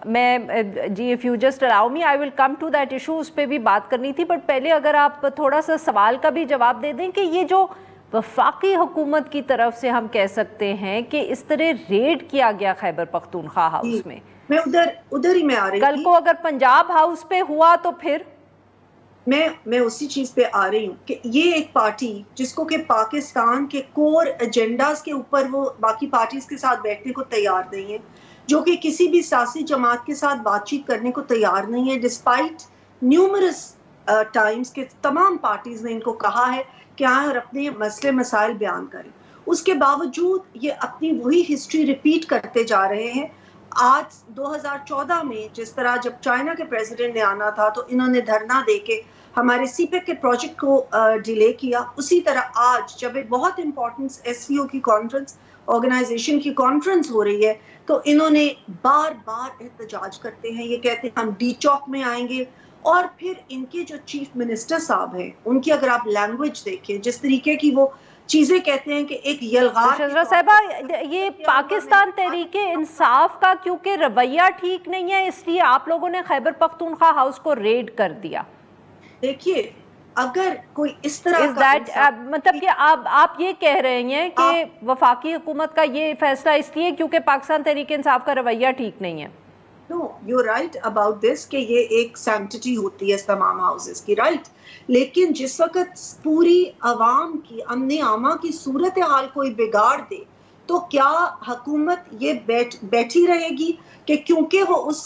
میں جی if you just allow me I will come to that issue، اس پہ بھی بات کرنی تھی، بٹ پہلے اگر آپ تھوڑا سا سوال کا بھی جواب دے دیں کہ یہ جو وفاقی حکومت کی طرف سے ہم کہہ سکتے ہیں کہ اس طرح ریڈ کیا گیا خیبر پختونخوا ہاؤس میں ادھر ہی میں آ رہی تھی، کل کو اگر پنجاب ہاؤس پہ ہوا تو پھر میں اسی چیز پہ آ رہی ہوں کہ یہ ایک پارٹی جس کو کہ پاکستان کے کور ایجنڈاز کے اوپر وہ باقی پارٹیز کے ساتھ بیٹھنے کو تیار نہیں ہے، جو کہ کسی بھی سیاسی جماعت کے ساتھ بات چیت کرنے کو تیار نہیں ہے، ڈسپائٹ نیومرس ٹائمز کے تمام پارٹیز نے ان کو کہا ہے کہ آئیں اور اپنے مسئلے مسائل بیان کریں، اس کے باوجود یہ اپنی وہی ہسٹری ریپیٹ کرتے جا رہے ہیں۔ آج 2014 میں جس طرح جب چائنا کے پریزیڈنٹ نے آنا تھا تو انہوں نے دھرنا دے کے ہمارے سی پیک کے پروجیکٹ کو ڈیلے کیا، اسی طرح آج جب ایک بہت امپورٹنٹ ایس سی او کی کانفرنس آرگنائزیشن کی کانفرنس ہو رہی ہے تو انہوں نے بار بار احتجاج کرتے ہیں، یہ کہتے ہیں ہم ڈی چوک میں آئیں گے، اور پھر ان کے جو چیف منسٹر صاحب ہیں ان کی اگر آپ لینگویج دیکھیں، جس طریقے کی وہ چیزیں کہتے ہیں کہ ایک یلغار شذرا صاحبہ یہ پاکستان تحریک انصاف کا کیونکہ رویہ ٹھیک نہیں ہے اس لیے آپ لوگوں نے خیبر پختونخوا ہاؤس کو ریڈ کر دیا۔ دیکھیے اگر کوئی اس طرح کا مطلب کہ آپ یہ کہہ رہے ہیں کہ وفاقی حکومت کا یہ فیصلہ اس لیے کیونکہ پاکستان تحریک انصاف کا رویہ ٹھیک نہیں ہے؟ نو یو رائٹ اباؤٹ دس کہ یہ ایک سینکٹیٹی ہوتی ہے تمام ہاؤسز کی، رائٹ، لیکن جس وقت پوری عوام کی امن عامہ کی صورتحال کوئی بگاڑ دے تو کیا حکومت یہ بیٹھی رہے گی کہ کیونکہ وہ اس